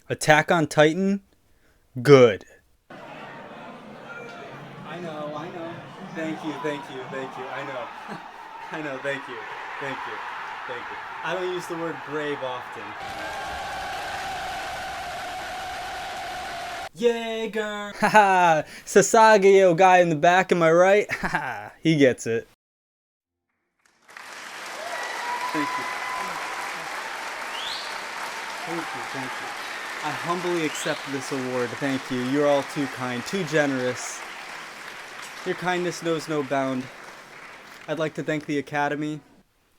Attack on Titan, good. I know. Thank you. I know, thank you. I don't use the word brave often. Jaeger! Haha! Sasageo guy in the back, am I right? Haha! He gets it. Thank you. I humbly accept this award. Thank you. You're all too kind, too generous. Your kindness knows no bound. I'd like to thank the Academy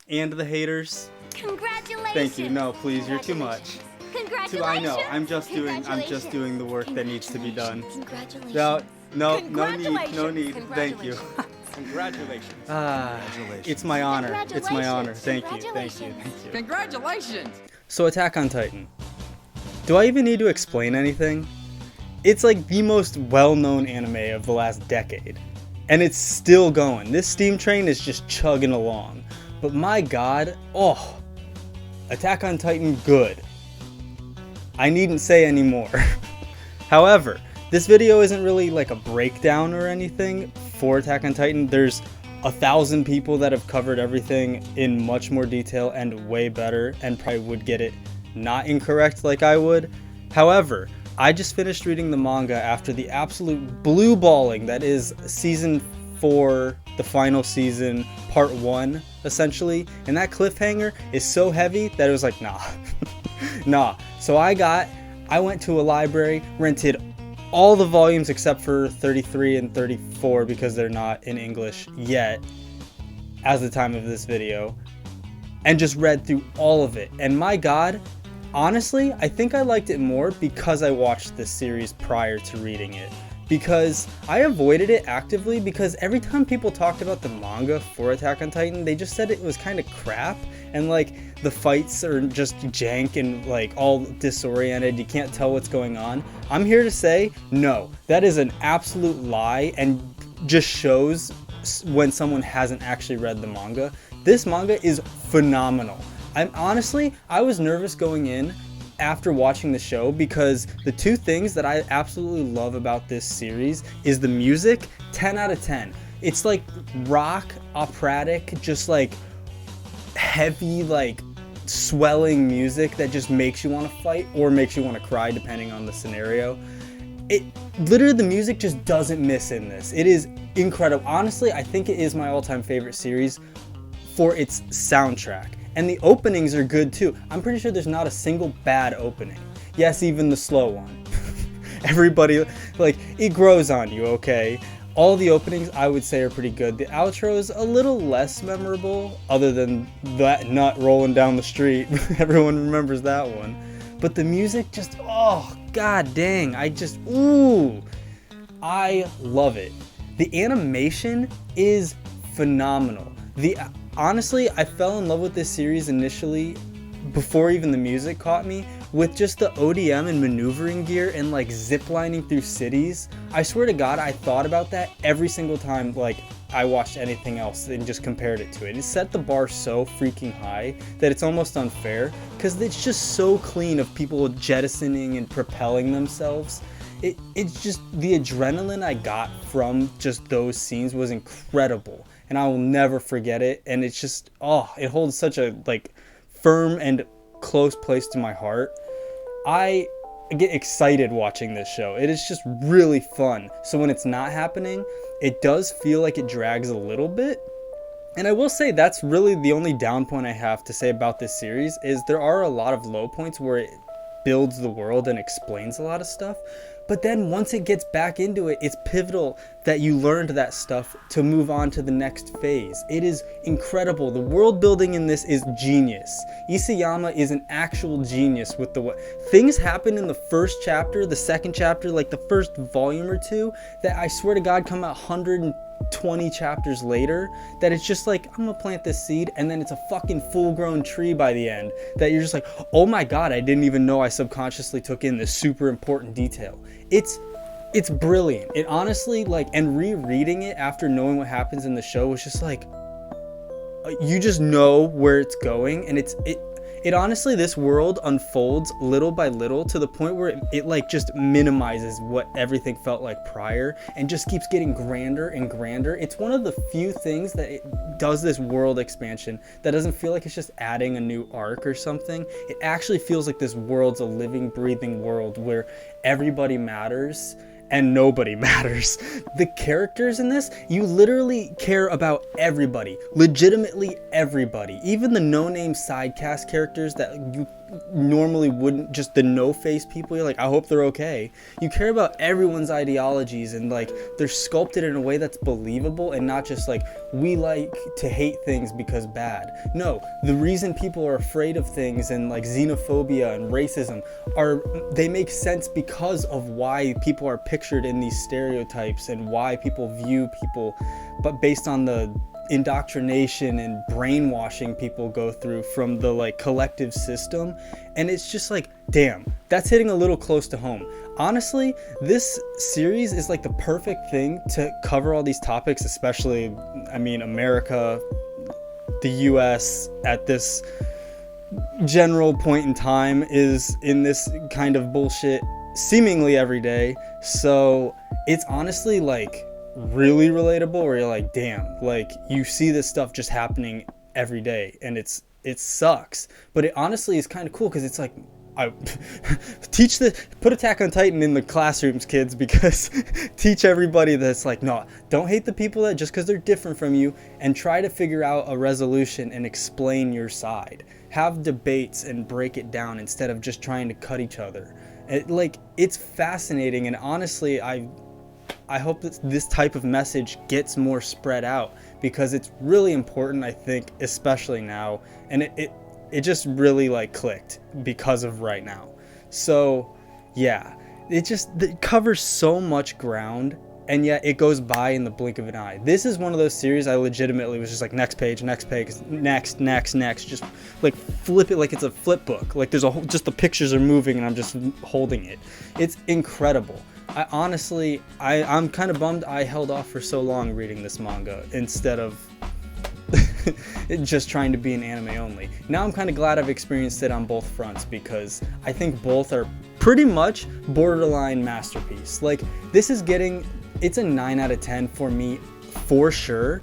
and the haters. Congratulations. Thank you. No, please, you're too much. Congratulations. I know. I'm just doing the work that needs to be done. No need. Thank you. Congratulations. It's my honor. Thank you. Congratulations. So Attack on Titan. Do I even need to explain anything? It's like the most well-known anime of the last decade. And it's still going. This steam train is just chugging along. But my god, Attack on Titan, good. I needn't say any more. However, this video isn't really like a breakdown or anything for Attack on Titan. There's 1,000 people that have covered everything in much more detail and way better, and probably would get it not incorrect like I would. However, I just finished reading the manga after the absolute blue balling that is season 4, the final season, part 1, essentially. And that cliffhanger is so heavy that it was like, nah. So I went to a library, rented all the volumes except for 33 and 34 because they're not in English yet as the time of this video, and just read through all of it. And my god, honestly, I think I liked it more because I watched this series prior to reading it. Because I avoided it actively because every time people talked about the manga for Attack on Titan, they just said it was kind of crap and like the fights are just jank and like all disoriented, you can't tell what's going on. I'm here to say, no, that is an absolute lie and just shows when someone hasn't actually read the manga. This manga is phenomenal. I was nervous going in after watching the show because the two things that I absolutely love about this series is the music. 10 out of 10. It's like rock, operatic, just like heavy, like swelling music that just makes you want to fight or makes you want to cry depending on the scenario. It literally, the music just doesn't miss in this. It is incredible. Honestly, I think it is my all-time favorite series for its soundtrack. And the openings are good too. I'm pretty sure there's not a single bad opening. Yes, even the slow one. Everybody, like, it grows on you, okay? All the openings I would say are pretty good. The outro is a little less memorable, other than that nut rolling down the street. Everyone remembers that one. But the music just, god dang. I love it. The animation is phenomenal. Honestly, I fell in love with this series initially, before even the music caught me, with just the ODM and maneuvering gear and like ziplining through cities. I swear to god, I thought about that every single time like I watched anything else and just compared it to it. It set the bar so freaking high that it's almost unfair, because it's just so clean of people jettisoning and propelling themselves. It's just, the adrenaline I got from just those scenes was incredible. And I will never forget it. And it's just, it holds such a like firm and close place to my heart. I get excited watching this show. It is just really fun. So when it's not happening, it does feel like it drags a little bit. And I will say that's really the only down point I have to say about this series, is there are a lot of low points where it builds the world and explains a lot of stuff. But then once it gets back into it, it's pivotal that you learned that stuff to move on to the next phase. It is incredible. The world building in this is genius. Isayama is an actual genius with the way things happen in the first chapter, the second chapter, like the first volume or two, that I swear to god come out 120 chapters later, that it's just like, I'm gonna plant this seed, and then it's a fucking full-grown tree by the end, that you're just like, oh my god, I didn't even know I subconsciously took in this super important detail. It's brilliant. It honestly, like, and rereading it after knowing what happens in the show was just like, you just know where it's going, and It honestly, this world unfolds little by little to the point where it like just minimizes what everything felt like prior and just keeps getting grander and grander. It's one of the few things that it does this world expansion that doesn't feel like it's just adding a new arc or something. It actually feels like this world's a living, breathing world where everybody matters and nobody matters. The characters in this, you literally care about everybody, legitimately everybody, even the no-name side cast characters that you normally wouldn't, just the no-face people, you're like, I hope they're okay. You care about everyone's ideologies, and like they're sculpted in a way that's believable and not just like, we like to hate things because bad. No, the reason people are afraid of things and like xenophobia and racism they make sense because of why people are pictured in these stereotypes and why people view people, but based on the indoctrination and brainwashing people go through from the like collective system. And it's just like, damn, that's hitting a little close to home. Honestly, this series is like the perfect thing to cover all these topics, especially, I mean, America, the US at this general point in time is in this kind of bullshit seemingly every day. So it's honestly like really relatable, where you're like, damn, like you see this stuff just happening every day, and it sucks, but it honestly is kind of cool because it's like, I put Attack on Titan in the classrooms, kids, because teach everybody that's like, no, don't hate the people that just because they're different from you, and try to figure out a resolution and explain your side. Have debates and break it down instead of just trying to cut each other. It's fascinating, and honestly, I hope that this type of message gets more spread out, because it's really important, I think, especially now, and it just really like clicked because of right now. So yeah, it covers so much ground, and yet it goes by in the blink of an eye. This is one of those series I legitimately was just like, next page, next, just like flip it like it's a flip book. Like there's just the pictures are moving and I'm just holding it. It's incredible. I'm kind of bummed I held off for so long reading this manga instead of just trying to be an anime only. Now I'm kind of glad I've experienced it on both fronts, because I think both are pretty much borderline masterpiece. Like this is it's a 9 out of 10 for me for sure,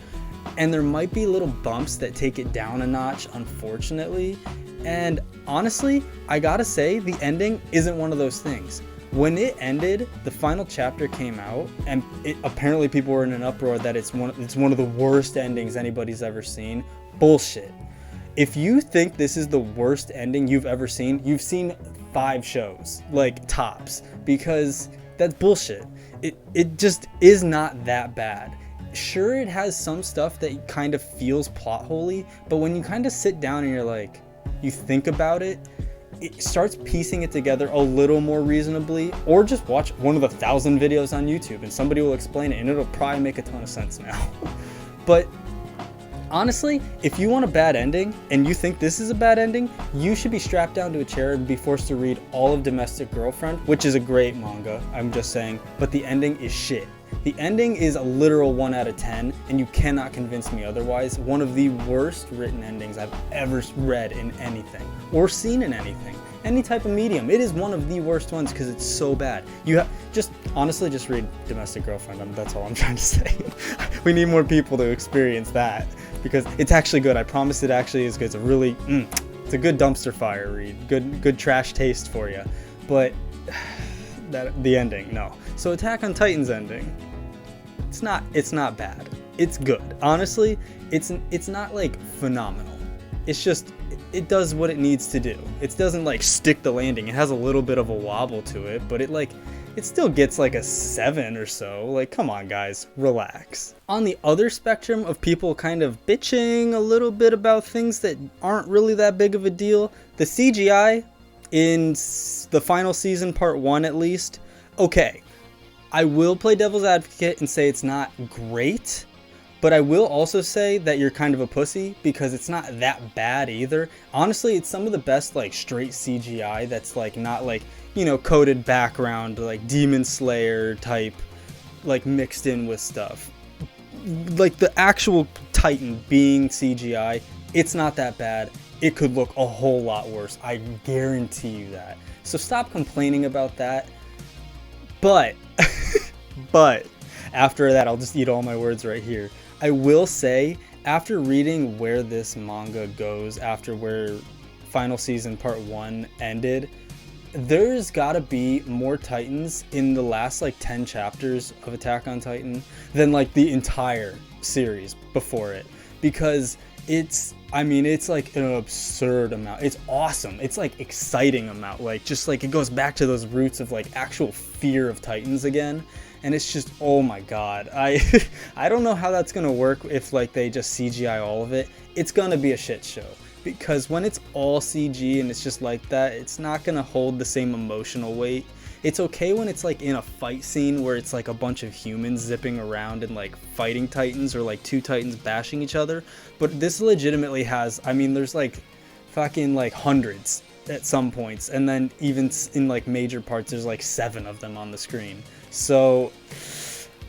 and there might be little bumps that take it down a notch, unfortunately. And honestly, I gotta say, the ending isn't one of those things. When it ended, the final chapter came out, and apparently people were in an uproar that it's one of the worst endings anybody's ever seen. Bullshit. If you think this is the worst ending you've ever seen, you've seen 5 shows, like tops, because that's bullshit. It just is not that bad. Sure, it has some stuff that kind of feels plot holy, but when you kind of sit down and you're like, you think about it, it starts piecing it together a little more reasonably, or just watch one of the 1,000 videos on YouTube and somebody will explain it and it'll probably make a ton of sense now. But honestly, if you want a bad ending and you think this is a bad ending, you should be strapped down to a chair and be forced to read all of Domestic Girlfriend, which is a great manga, I'm just saying, but the ending is shit. The ending is a literal 1 out of 10, and you cannot convince me otherwise. One of the worst written endings I've ever read in anything, or seen in anything, any type of medium. It is one of the worst ones because it's so bad. You honestly just read Domestic Girlfriend. That's all I'm trying to say. We need more people to experience that, because it's actually good. I promise it actually is good. It's a really, it's a good dumpster fire read. Good trash taste for you. But the ending, no. So Attack on Titan's ending, it's not bad. It's good. Honestly, it's not like phenomenal. It's just, it does what it needs to do. It doesn't like stick the landing. It has a little bit of a wobble to it, but it still gets like a 7 or so. Like, come on guys, relax. On the other spectrum of people kind of bitching a little bit about things that aren't really that big of a deal, the CGI in the final season, part 1 at least, okay. I will play devil's advocate and say it's not great, but I will also say that you're kind of a pussy, because it's not that bad either. Honestly, it's some of the best like straight CGI that's like not like, coded background, like Demon Slayer type, like mixed in with stuff. Like the actual Titan being CGI, it's not that bad. it could look a whole lot worse. I guarantee you that. So stop complaining about that. But, but after that, I'll just eat all my words right here. I will say, after reading where this manga goes, after where final season part 1 ended, there's gotta be more Titans in the last like 10 chapters of Attack on Titan than like the entire series before it, because it's like an absurd amount. It's awesome. It's like exciting amount. Like just like it goes back to those roots of like actual fear of Titans again. And it's just, oh my god. I don't know how that's gonna work if like they just CGI all of it. It's gonna be a shit show. Because when it's all CG and it's just like that, it's not gonna hold the same emotional weight. It's okay when it's like in a fight scene where it's like a bunch of humans zipping around and like fighting Titans, or like 2 Titans bashing each other. But this legitimately has, I mean, there's like fucking like hundreds at some points. And then even in like major parts, there's like 7 of them on the screen. So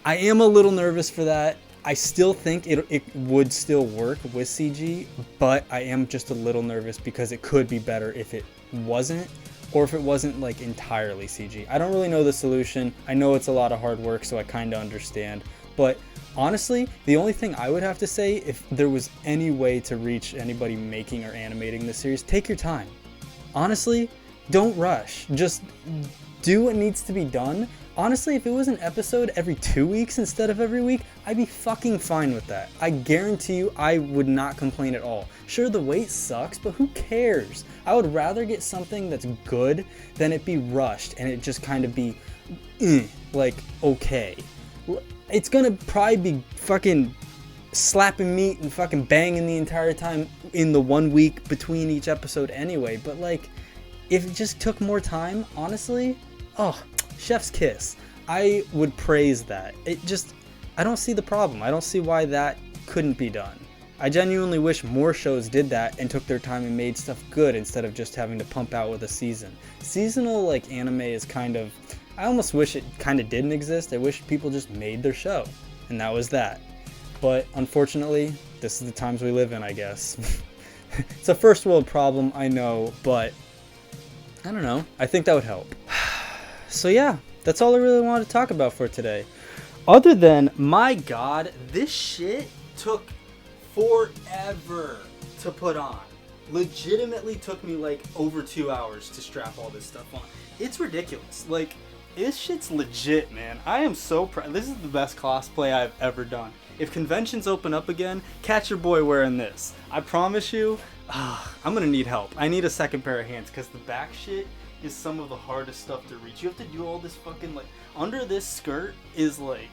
I am a little nervous for that. I still think it would still work with CG, but I am just a little nervous because it could be better if it wasn't, or if it wasn't like entirely CG. I don't really know the solution. I know it's a lot of hard work, so I kind of understand. But honestly, the only thing I would have to say, if there was any way to reach anybody making or animating this series, take your time. Honestly, don't rush. Just do what needs to be done. Honestly, if it was an episode every 2 weeks instead of every week, I'd be fucking fine with that. I guarantee you I would not complain at all. Sure, the wait sucks, but who cares? I would rather get something that's good than it be rushed and it just kind of be, like, okay. It's gonna probably be fucking slapping meat and fucking banging the entire time in the 1 week between each episode anyway, but like, if it just took more time, honestly, oh, chef's kiss. I would praise that. I don't see the problem. I don't see why that couldn't be done. I genuinely wish more shows did that and took their time and made stuff good instead of just having to pump out with a season. Seasonal like anime is kind of, I almost wish it kind of didn't exist. I wish people just made their show, and that was that. But unfortunately, this is the times we live in, I guess. It's a first world problem, I know, but I don't know. I think that would help. So yeah, that's all I really wanted to talk about for today. Other than, my god, this shit took forever to put on. Legitimately took me like over 2 hours to strap all this stuff on. It's ridiculous. Like, this shit's legit, man. I am so proud. This is the best cosplay I've ever done. If conventions open up again, catch your boy wearing this. I promise you, I'm gonna need help. I need a second pair of hands because the back shit is some of the hardest stuff to reach. You have to do all this fucking, like, under this skirt is like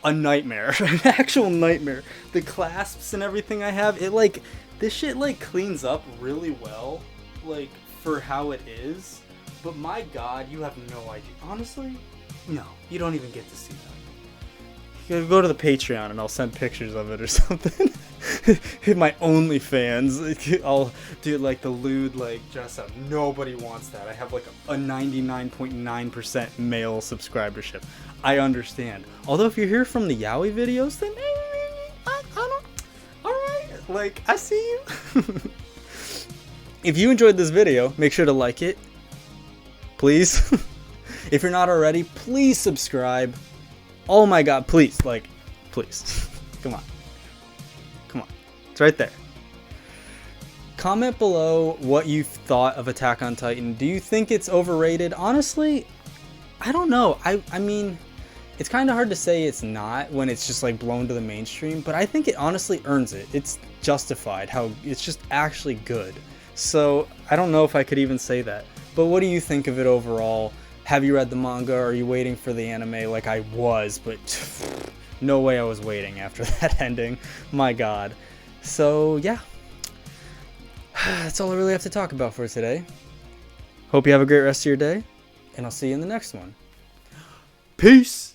a nightmare. An actual nightmare. The clasps and everything I have, it like, this shit like cleans up really well, like, for how it is. But my god, you have no idea. Honestly, no, you don't even get to see that. You go to the Patreon and I'll send pictures of it or something. Hit my OnlyFans. I'll do like the lewd like dress up. Nobody wants that. I have like a 99.9% male subscribership. I understand. Although if you're here from the yaoi videos, then I don't. Alright, like, I see you. If you enjoyed this video, make sure to like it. Please. If you're not already, please subscribe. Oh my god, please, like, please. Come on. Come on. It's right there. Comment below what you thought of Attack on Titan. Do you think it's overrated? Honestly, I don't know. I mean, it's kind of hard to say it's not when it's just like blown to the mainstream, but I think it honestly earns it. It's justified how it's just actually good. So I don't know if I could even say that. But what do you think of it overall? Have you read the manga? Are you waiting for the anime like I was? But no way I was waiting after that ending. My god. So yeah. That's all I really have to talk about for today. Hope you have a great rest of your day. And I'll see you in the next one. Peace!